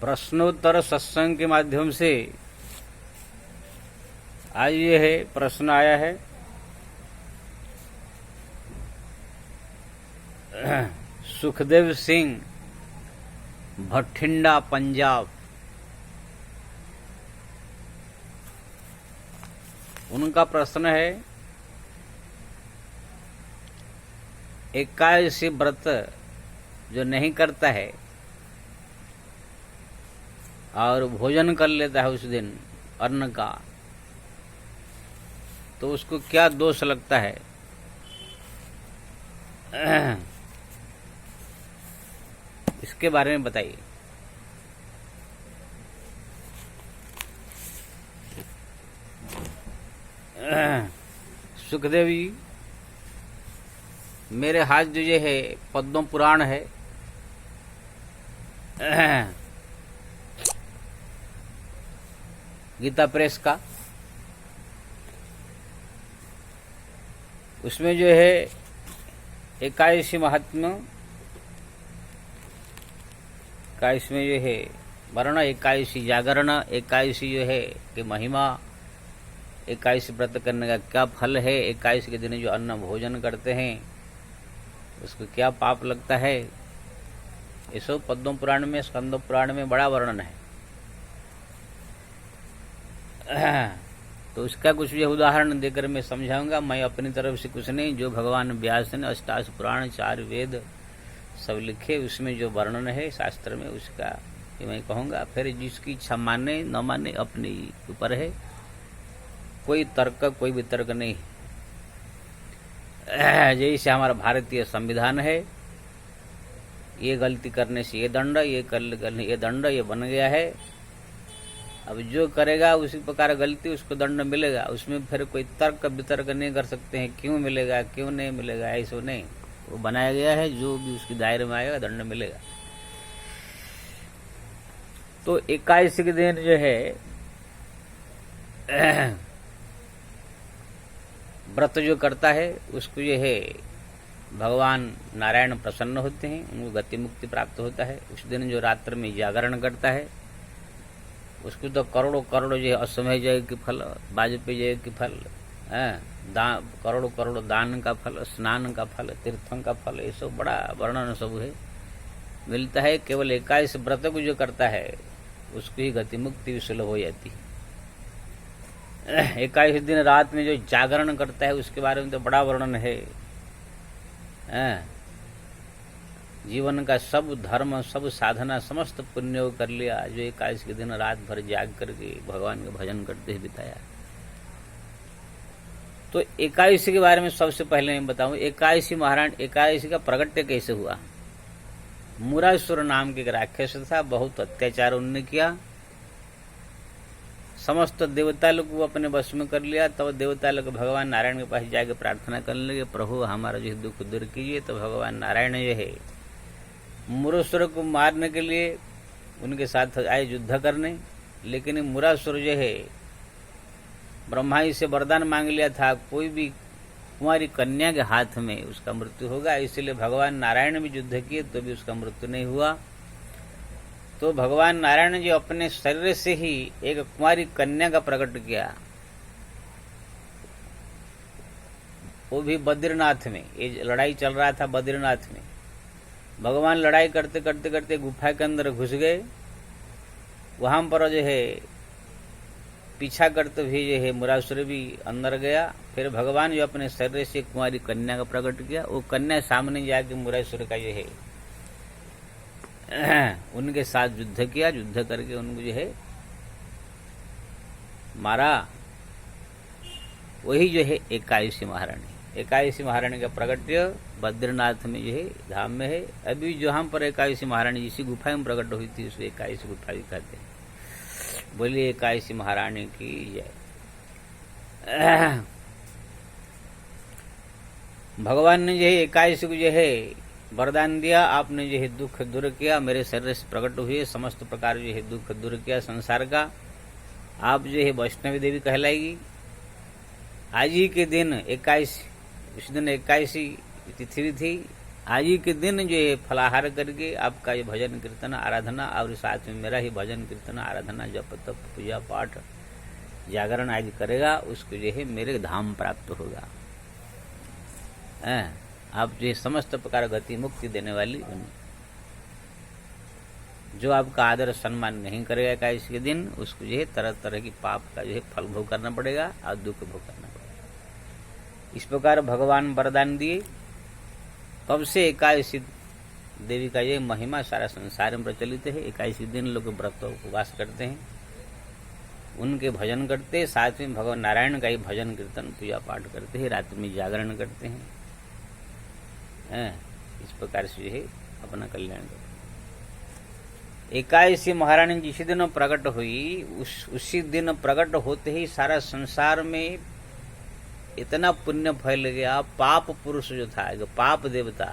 प्रश्नोत्तर सत्संग के माध्यम से आज ये है प्रश्न आया है सुखदेव सिंह भटिंडा पंजाब। उनका प्रश्न है एकादशी व्रत जो नहीं करता है और भोजन कर लेता है उस दिन अन्न का, तो उसको क्या दोष लगता है? इसके बारे में बताइए। सुखदेव जी, मेरे हाथ जो ये है पद्म पुराण है, गीता प्रेस का, उसमें जो है एकादशी महात्म्य का इसमें जो है वर्ण, एकादशी जागरण, एकादशी जो है कि महिमा, एकादशी व्रत करने का क्या फल है, एकादशी के दिन जो अन्न भोजन करते हैं उसको क्या पाप लगता है, ये सब पद्म पुराण में, स्कंद पुराण में बड़ा वर्णन है। तो उसका कुछ ये उदाहरण देकर मैं समझाऊंगा। मैं अपनी तरफ से कुछ नहीं, जो भगवान व्यास ने अष्टादश पुराण 4 वेद सब लिखे उसमें जो वर्णन है शास्त्र में उसका ये मैं कहूँगा। फिर जिसकी इच्छा माने न माने अपने ऊपर है, कोई तर्क कोई वितर्क नहीं। जैसे हमारा भारतीय संविधान है, ये गलती करने से ये दंड, ये करने ये दंड, ये बन गया है। अब जो करेगा उसी प्रकार गलती उसको दंड मिलेगा, उसमें फिर कोई तर्क वितर्क नहीं कर सकते हैं क्यों मिलेगा क्यों नहीं मिलेगा, ऐसा नहीं, वो बनाया गया है, जो भी उसकी दायरे में आएगा दंड मिलेगा। तो एकादशी के दिन जो है व्रत जो करता है उसको ये है भगवान नारायण प्रसन्न होते हैं, उनको गति मुक्ति प्राप्त होता है। उस दिन जो रात्र में जागरण करता है उसको तो करोड़ों करोड़ों जो है अश्वमेध यज्ञ के फल, वाजपेयी यज्ञ के फल, करोड़ों करोड़ों दान का फल, स्नान का फल, तीर्थों का फल, ये सब बड़ा वर्णन सब है मिलता है। केवल एकादशी व्रत को जो करता है उसकी ही गति मुक्ति सुलभ हो जाती है। एकादशी दिन रात में जो जागरण करता है उसके बारे में तो बड़ा वर्णन है। जीवन का सब धर्म सब साधना समस्त पुण्य कर लिया जो एकादशी के दिन रात भर जाग करके भगवान का भजन करते हुए बिताया। तो एकादशी के बारे में सबसे पहले मैं बताऊं, एकादशी महाराज, एकादशी का प्रगट्य कैसे हुआ? मुरासुर नाम के एक राक्षस था, बहुत अत्याचार उन्होंने किया, समस्त देवता लोग को अपने वश में कर लिया। तब तो देवता लोग भगवान नारायण के पास जाकर प्रार्थना करने लगे, प्रभु हमारा जो दुख दूर कीजिए। तो भगवान नारायण जो है मुरासुर को मारने के लिए उनके साथ आए युद्ध करने, लेकिन मुरासुर जो है ब्रह्मा जी से वरदान मांग लिया था कोई भी कुंवारी कन्या के हाथ में उसका मृत्यु होगा, इसलिए भगवान नारायण भी युद्ध किए तो भी उसका मृत्यु नहीं हुआ। तो भगवान नारायण जी अपने शरीर से ही एक कुंवारी कन्या का प्रकट किया, वो भी बद्रीनाथ में। ये लड़ाई चल रहा था बद्रीनाथ में, भगवान लड़ाई करते करते करते गुफा के अंदर घुस गए। वहां पर जो है पीछा करते हुए जो है मुरासुर भी अंदर गया। फिर भगवान जो अपने शरीर से कुंवारी कन्या का प्रकट किया, वो कन्या सामने जाके मुरासुर का जो है उनके साथ युद्ध किया, युद्ध करके उनको जो है मारा। वही जो है एकादशी महारानी, एकादशी महारानी का प्रकट्य बद्रीनाथ में जो है धाम में है। अभी जो हम पर एकादशी महारानी जिसी गुफा में प्रकट हुई थी उसको एकादशी गुफा भी कहते हैं। बोलिए एकादशी महारानी की जय। भगवान ने जो है एकादशी को जो है वरदान दिया, आपने जो है दुख दूर किया, मेरे शरीर से प्रकट हुए, समस्त प्रकार जो है दुख दूर किया संसार का, आप जो है वैष्णवी देवी कहलाएगी। आज ही के दिन 21, उस दिन 21 तिथि थी, आज ही के दिन जो है फलाहार करके आपका ये भजन कीर्तन आराधना और साथ में मेरा ही भजन कीर्तन आराधना जप तप पूजा पाठ जागरण आदि करेगा, उसको जो है मेरे धाम प्राप्त होगा। आप जो समस्त प्रकार गति मुक्ति देने वाली बनी। जो आपका आदर सम्मान नहीं करेगा एकादशी के दिन, उसको जो है तरह तरह की पाप का जो है फल भोग करना पड़ेगा और दुख भोग करना पड़ेगा। इस प्रकार भगवान वरदान दिए। तब से एकादशी देवी का ये महिमा सारा संसार में प्रचलित है। एकादशी दिन लोग व्रत उपवास करते हैं, उनके भजन करते हैं, साथ में भगवान नारायण का ही भजन कीर्तन पूजा पाठ करते हैं, रात में जागरण करते हैं। इस प्रकार से जो है अपना कल्याण करते हैं। एकादशी महारानी जिस दिन प्रकट हुई, उसी दिन प्रकट होते ही सारा संसार में इतना पुण्य फैल गया। पाप पुरुष जो था, पाप देवता,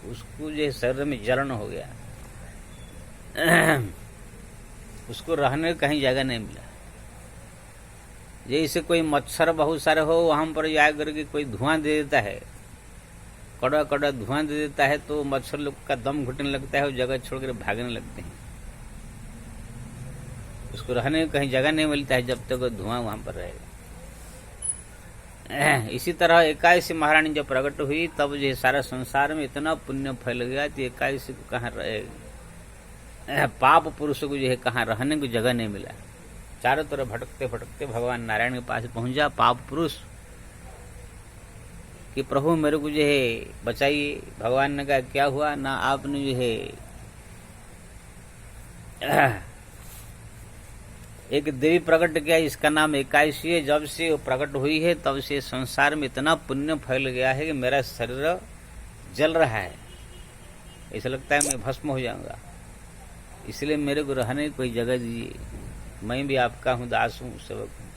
उसको जो शरीर में जलन हो गया, उसको रहने कहीं जगह नहीं मिला। जैसे कोई मच्छर बहुत सारे हो, वहां पर जाकर के कोई धुआं दे देता है, कड़ा कड़ा धुआं दे देता है, तो मच्छर लोग का दम घुटने लगता है और जगह छोड़कर भागने लगते हैं। उसको रहने कहीं जगह नहीं मिलता है जब तक धुआं वहां पर रहेगा। इसी तरह एकादशी महारानी जब प्रकट हुई, तब जो सारा संसार में इतना पुण्य फैल गया कि एकादशी को कहाँ रहे, पाप पुरुषों को जो है कहाँ रहने को जगह नहीं मिला। चारों तरफ भटकते भटकते भगवान नारायण के पास पहुंचा पाप पुरुष कि प्रभु मेरे को जो है बचाइए। भगवान ने कहा क्या हुआ ना, आपने जो है एक देवी प्रकट किया, इसका नाम एकादशी है। जब से वो प्रकट हुई है तब से संसार में इतना पुण्य फैल गया है कि मेरा शरीर जल रहा है, ऐसा लगता है मैं भस्म हो जाऊंगा। इसलिए मेरे को रहने की कोई जगह दीजिए, मैं भी आपका हूँ, दास हूँ, सेवक हूँ।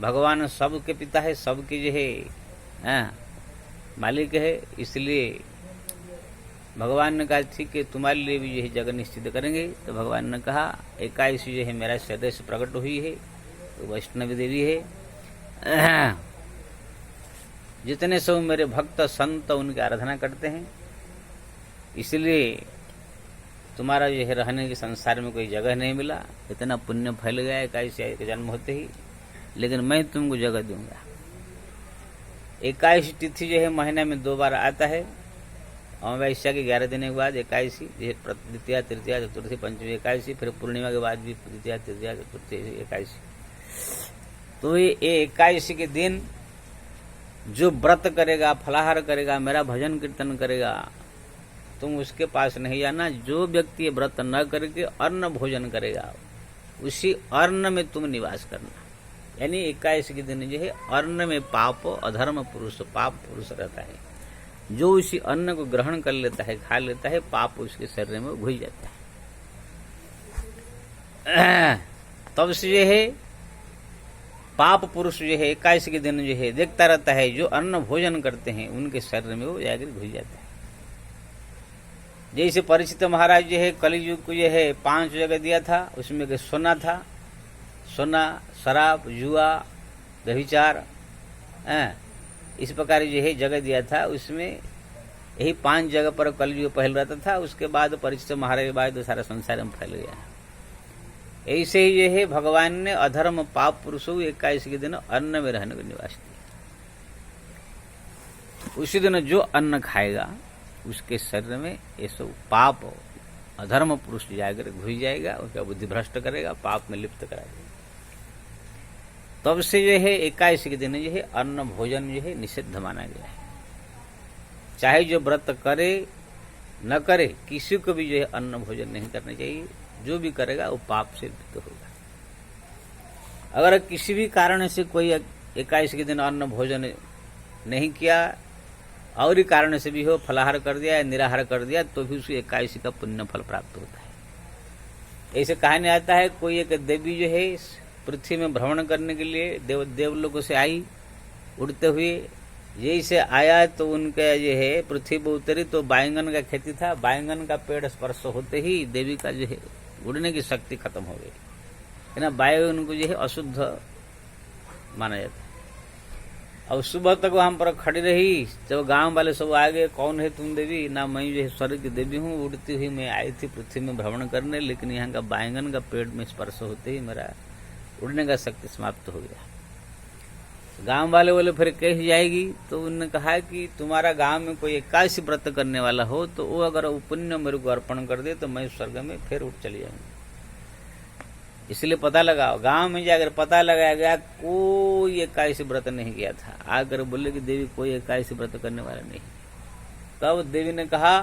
भगवान सबके पिता है, सबके जो है मालिक है। इसलिए भगवान ने कहा ठीक है, तुम्हारे लिए भी जो है जगह निश्चित करेंगे। तो भगवान ने कहा एकादशी जो है मेरा शरीर से प्रकट हुई है, तो वैष्णवी देवी है। जितने सब मेरे भक्त संत उनकी आराधना करते हैं, इसलिए तुम्हारा जो है रहने के संसार में कोई जगह नहीं मिला। इतना पुण्य फैल गया एकादशी का जन्म होते ही, लेकिन मैं तुमको जगह दूंगा। एकादशी तिथि जो है महीने में 2 बार आता है। अमावस्या के 11 दिन के बाद एकादशी, द्वितीया तृतीया चतुर्थी पंचमी एकादशी, फिर पूर्णिमा के बाद भी द्वितीया तृतीया चतुर्थी एकादशी। तो ये एकादशी के दिन जो व्रत करेगा, फलाहार करेगा, मेरा भजन कीर्तन करेगा, तुम उसके पास नहीं जाना। जो व्यक्ति व्रत न करके अन्न भोजन करेगा, उसी अन्न में तुम निवास करना। यानी एकादशी के दिन जो है अन्न में पाप अधर्म पुरुष, पाप पुरुष रहता है। जो उसी अन्न को ग्रहण कर लेता है, खा लेता है, पाप उसके शरीर में घुस जाता है। तब से जो है पाप पुरुष जो है एकादशी के दिन जो है देखता रहता है, जो अन्न भोजन करते हैं उनके शरीर में वो जाकर घुस जाता है। जैसे परीक्षित महाराज जो है कलियुग को जो है 5 जगह दिया था, उसमें सोना था, सोना, शराब, जुआ, व्यभिचार, इस प्रकार जो है जगह दिया था। उसमें यही 5 जगह पर कलयुग पहल रहता था। उसके बाद परीक्षित महाराज के बाद सारा संसार में फैल गया। ऐसे ही जो है भगवान ने अधर्म पाप पुरुषों एकादशी के दिन अन्न में रहने को निवास दिया। उसी दिन जो अन्न खाएगा उसके शरीर में ये सब पाप अधर्म पुरुष जाकर घुस जाएगा, उसका बुद्धि भ्रष्ट करेगा, पाप में लिप्त करा देगा। तब से जो है एकादशी के दिन जो है अन्न भोजन जो है निषिद्ध माना गया है। चाहे जो व्रत करे न करे, किसी को भी जो है अन्न भोजन नहीं करना चाहिए। जो भी करेगा वो पाप से लिप्त होगा। अगर किसी भी कारण से कोई एकादशी के दिन अन्न भोजन नहीं किया, और ही कारण से भी हो, फलाहार कर दिया या निराहार कर दिया, तो भी उसको एकादशी का पुण्य फल प्राप्त होता है। ऐसे कहानी आता है, कोई एक देवी जो है पृथ्वी में भ्रमण करने के लिए देवलोकों से आई उड़ते हुए। जैसे आया तो उनका जो है पृथ्वी पर उतरी तो बैंगन का खेती था। बैंगन का पेड़ स्पर्श होते ही देवी का जो है उड़ने की शक्ति खत्म हो गई। है ना, बैंगन को जो है अशुद्ध माना जाता है। और सुबह तक वहां पर खड़ी रही। जब गांव वाले सब आ गए, कौन है तुम देवी? ना, मैं जो है स्वर्ग की देवी हूँ, उड़ती हुई मैं आई थी पृथ्वी में भ्रमण करने, लेकिन यहाँ का बैंगन का पेड़ में स्पर्श होते ही मेरा उड़ने का शक्ति समाप्त हो गया। गांव वाले बोले फिर कैसे जाएगी? तो उन्होंने कहा कि तुम्हारा गांव में कोई 81 व्रत करने वाला हो तो वो अगर पुण्य मेरे को अर्पण कर दे तो मैं स्वर्ग में फिर उठ चली जाऊंगी। इसलिए पता लगाओ, गांव में जाकर पता लगाया गया कोई 81 व्रत नहीं किया था। आकर बोले कि देवी कोई 81 व्रत करने वाला नहीं। तब देवी ने कहा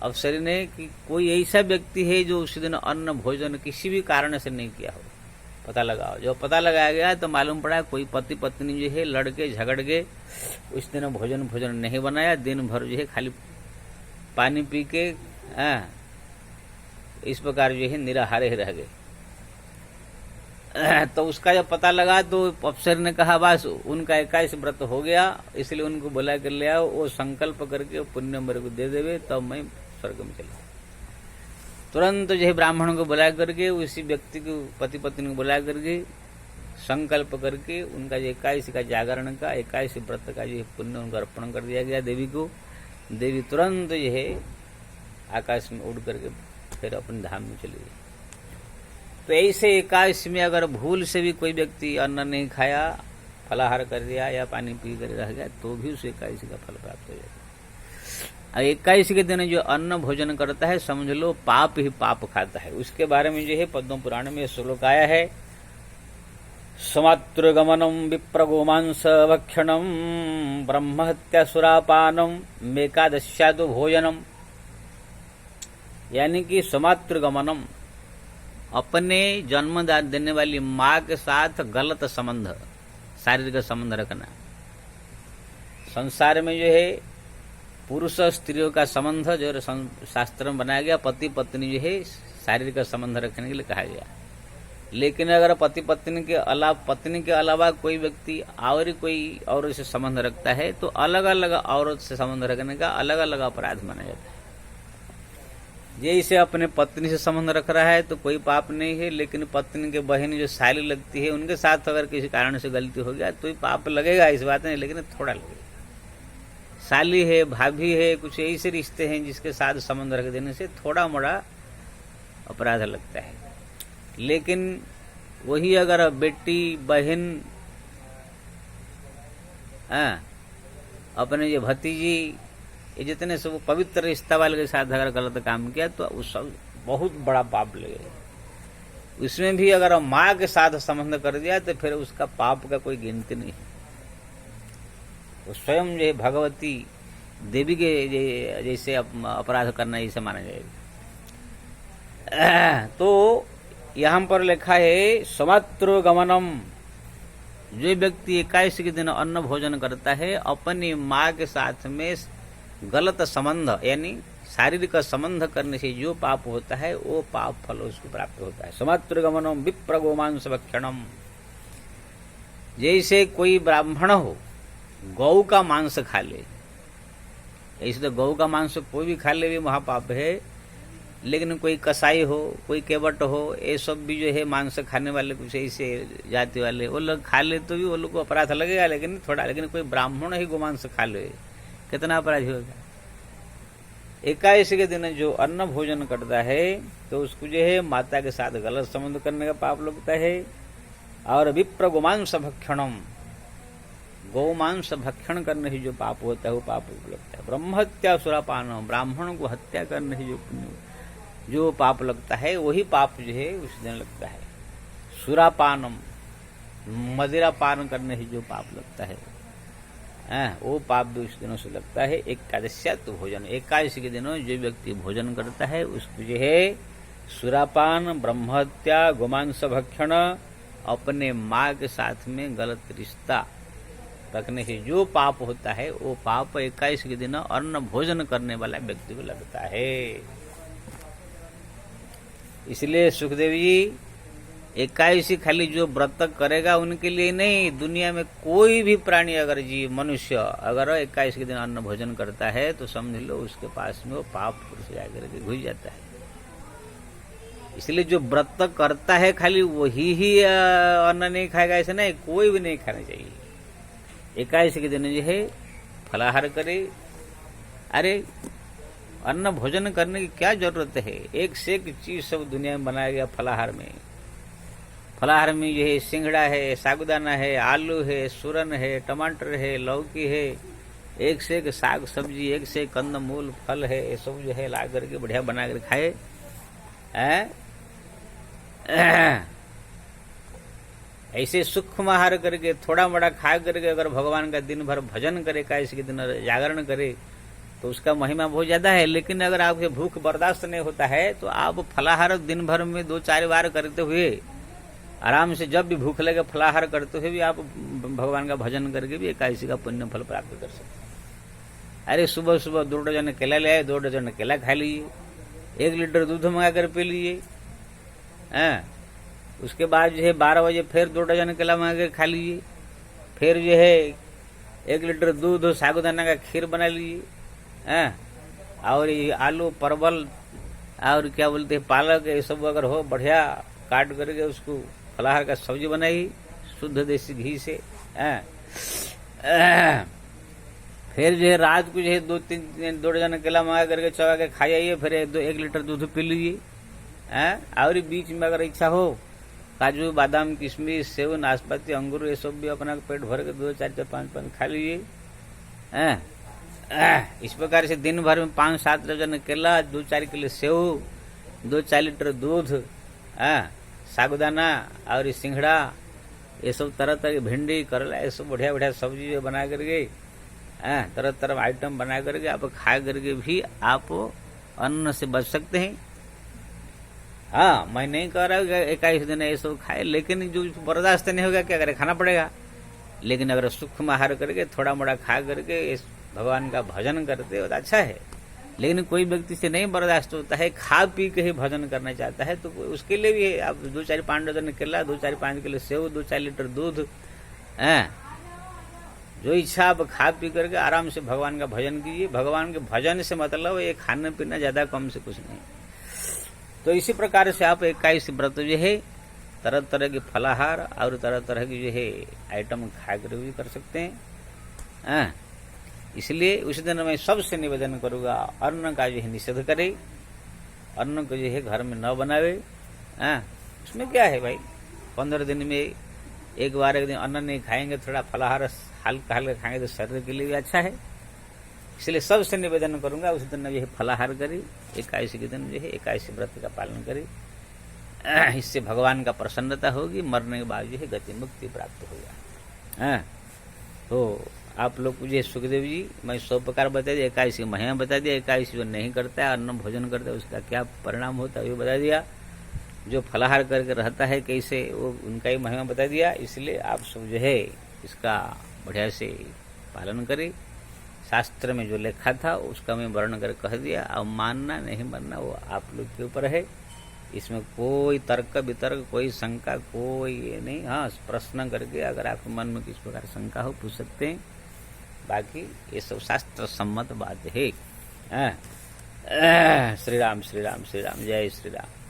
अप्सरी ने कि कोई ऐसा व्यक्ति है जो उसी दिन अन्न भोजन किसी भी कारण से नहीं किया हो, पता लगाओ। जो पता लगाया गया तो मालूम पड़ा कोई पति पत्नी जो है लड़के झगड़ के उस दिन भोजन नहीं बनाया, दिन भर जो है खाली पानी पी के इस प्रकार जो है निराहारे ही रह गए। तो उसका जब पता लगा तो अफसर ने कहा बस उनका 21 व्रत हो गया, इसलिए उनको बुला कर ले आओ, वो संकल्प करके पुण्य मेरे को दे देवे तब मैं स्वर्ग में चला। तुरंत जो है ब्राह्मणों को बुला करके उसी व्यक्ति को पति पत्नी को बुला करके संकल्प करके उनका जो 21 का जागरण का 21 व्रत का जो पुण्य उनको अर्पण कर दिया गया देवी को। देवी तुरंत जो है आकाश में उड़ करके फिर अपने धाम में चली गई। तो ऐसे 21 में अगर भूल से भी कोई व्यक्ति अन्न नहीं खाया, फलाहार कर दिया या पानी पी कर रह गया तो भी उसे 21 का फल प्राप्त हो जाता है। 21 के दिन जो अन्न भोजन करता है समझ लो पाप ही पाप खाता है। उसके बारे में जो है पद्म पुराण में श्लोक आया है, समातृगमनम विप्रगोमांस भक्षणम ब्रह्महत्या सुरापानम मेकादश्यादु भोजनम। यानी कि समातृगमनम, अपने जन्म देने वाली माँ के साथ गलत संबंध, शारीरिक संबंध रखना। संसार में जो है पुरुष स्त्रियों का संबंध जो शास्त्र में बनाया गया, पति पत्नी जो है शारीरिक संबंध रखने के लिए कहा गया। लेकिन अगर पति पत्नी के अलावा कोई व्यक्ति और कोई औरत से संबंध रखता है तो अलग अलग औरत से संबंध रखने का अलग अलग अपराध माना जाता है। जैसे अपने पत्नी से संबंध रख रहा है तो कोई पाप नहीं है, लेकिन पत्नी के बहन जो साली लगती है उनके साथ अगर किसी कारण से गलती हो गया तो ही पाप लगेगा, इस बात नहीं, लेकिन थोड़ा लगेगा। साली है, भाभी है, कुछ ऐसे रिश्ते हैं जिसके साथ संबंध रख देने से थोड़ा मोड़ा अपराध लगता है। लेकिन वही अगर बेटी बहन अपने जो भतीजी ये जितने सब पवित्र रिश्ता वाले के साथ अगर गलत काम किया तो उस सब बहुत बड़ा पाप लगेगा। उसमें भी अगर माँ के साथ संबंध कर दिया तो फिर उसका पाप का कोई गिनती नहीं है। वो स्वयं जो है भगवती देवी के जैसे अपराध करना जैसे माना जाएगा। तो यहाँ पर लिखा है समातृगमनम, जो व्यक्ति 21 के दिन अन्न भोजन करता है अपनी माँ के साथ में गलत संबंध यानी शारीरिक संबंध करने से जो पाप होता है वो पाप फल उसको प्राप्त होता है। समातृगमनम विप्रगोमांस भक्षणम, जैसे कोई ब्राह्मण हो गौ का मांस खा ले, ऐसे तो गौ का मांस कोई भी खा ले भी महापाप है, लेकिन कोई कसाई हो, कोई केवट हो, ये सब भी जो है मांस खाने वाले कुछ ऐसे जाति वाले वो लोग खा ले तो भी वो लोग को अपराध लगेगा, लेकिन थोड़ा। लेकिन कोई ब्राह्मण ही गोमांस खा ले कितना अपराध होगा। 21 के दिन जो अन्न भोजन करता है तो उसको जो है माता के साथ गलत संबंध करने का पाप लगता है। और विप्र गोमांस भक्षणम, गौमांस भक्षण करने से जो पाप होता है वो पाप लगता है। ब्रह्महत्या सुरापानम, ब्राह्मणों को हत्या करने से जो पाप लगता है वही पाप जो है उस दिन लगता है। सुरापानम, मदिरा पान करने से जो पाप लगता है वो पाप भी उस दिनों से लगता है। एकादश्यात् भोजन, 21 के दिनों जो व्यक्ति भोजन करता है उसको जो है सुरापान, ब्रह्महत्या, गोमांस भक्षण, अपने माँ के साथ में गलत रिश्ता रखने से जो पाप होता है वो पाप 21 के दिन अन्न भोजन करने वाला व्यक्ति को लगता है। इसलिए सुखदेव जी 21 खाली जो व्रत करेगा उनके लिए नहीं, दुनिया में कोई भी प्राणी अगर जीव मनुष्य अगर 21 के दिन अन्न भोजन करता है तो समझ लो उसके पास में वो पाप पुरुष जाकर के घुस जाता है। इसलिए जो व्रत करता है खाली वही ही अन्न नहीं खाएगा ऐसा नहीं, कोई भी नहीं खाना चाहिए। एकादशी के दिन जो है फलाहार करे। अरे अन्न भोजन करने की क्या जरूरत है, एक से एक चीज सब दुनिया में बनाया गया फलाहार में। फलाहार में जो है सिंगड़ा है, साबूदाना है, आलू है, सूरन है, टमाटर है, लौकी है, एक से एक साग सब्जी, एक से एक कंद मूल फल है, ये सब जो है ला करके बढ़िया बना कर खाए। ऐसे सूक्ष्म आहार करके थोड़ा बड़ा खा करके अगर भगवान का दिन भर भजन करे, एकादशी के दिन जागरण करे, तो उसका महिमा बहुत ज्यादा है। लेकिन अगर आपके भूख बर्दाश्त नहीं होता है तो आप फलाहार दिन भर में 2-4 बार करते हुए आराम से, जब भी भूख लगे फलाहार करते हुए भी आप भगवान का भजन करके भी एकादशी का पुण्य फल प्राप्त कर सकते हैं। अरे सुबह सुबह 2 डजन केला ले आए, 2 डजन केला खा लीजिए, 1 लीटर दूध मंगा कर पी लीजिए। उसके बाद जो है 12 बजे फिर 2 डजन केला मंगा कर खा लीजिए, फिर जो है 1 लीटर दूध साबूदाना का खीर बना लीजिए। और ये आलू परवल और क्या बोलते हैं पालक, ये सब अगर हो बढ़िया काट करके उसको फलाहार का सब्जी बनाई शुद्ध देसी घी से। फिर जो है रात को जो है 2 डजन केला मंगा करके चबा के खा जाइए, फिर 1 लीटर दूध पी लीजिए। और बीच में अगर इच्छा हो काजू बादाम किशमिश सेव नाशपाती अंगूर ये सब भी अपना पेट भर के 2, 4, 5 खा लीजिए। इस प्रकार से दिन भर में 5-7 डजन केला, 2-4 किलो सेव, 2-4 लीटर दूध, साबूदाना और सिंघड़ा, ये सब तरह तरह की भिंडी करेला, ये सब बढ़िया बढ़िया सब्जी बना करके तरह तरह आइटम बना करके आप खा करके भी आप अन्न से बच सकते हैं। हाँ, मैं नहीं कह रहा हूँ 21 दिन ये सब खाए, लेकिन जो बर्दाश्त नहीं होगा क्या करे, खाना पड़ेगा। लेकिन अगर सूक्ष्म आहार करके थोड़ा मोड़ा खा करके भगवान का भजन करते हो तो अच्छा है। लेकिन कोई व्यक्ति से नहीं बर्दाश्त होता है, खा पी के ही भजन करना चाहता है, तो उसके लिए भी आप 2-4-5 डजन केला, 2-4-5 किलो सेव, 2-4 लीटर दूध, जो इच्छा आप खा पी करके आराम से भगवान का भजन कीजिए। भगवान के भजन से मतलब ये खाना पीना ज्यादा कम से कुछ नहीं। तो इसी प्रकार से आप 21 व्रत जो है तरह तरह के फलाहार और तरह तरह की जो है आइटम खा कर भी कर सकते हैं। इसलिए उस दिन मैं सबसे निवेदन करूंगा, अन्न का जो है निषेध करे, अन्न को जो है घर में न बनावे। उसमें क्या है भाई, 15 दिन में एक बार एक दिन अन्न नहीं खाएंगे, थोड़ा फलाहार हल्का हल्का खाएंगे तो शरीर के लिए भी अच्छा है। इसलिए सबसे निवेदन करूंगा उस दिन जो है फलाहार करी, एकादशी के दिन जो है एकादशी व्रत का पालन करी। इससे भगवान का प्रसन्नता होगी, मरने के बाद जो है गति मुक्ति प्राप्त होगा। तो आप लोग मुझे सुखदेव जी मैं 100 प्रकार बता दिया, एकादशी महिमा बता दिया, एकादशी जो नहीं करता है अन्न भोजन करता है उसका क्या परिणाम होता है वो बता दिया, जो फलाहार करके रहता है कैसे वो उनका ही महिमा बता दिया। इसलिए आप सब जो है इसका बढ़िया से पालन करें। शास्त्र में जो लिखा था उसका मैं वर्णन कर कह दिया। अब मानना नहीं मानना वो आप लोग के ऊपर है, इसमें कोई तर्क वितर्क कोई शंका कोई ये नहीं। हाँ, प्रश्न करके अगर आपके मन में किस प्रकार शंका हो पूछ सकते हैं, बाकी ये सब शास्त्र सम्मत बात है। श्री राम श्री राम श्री राम, जय श्री राम।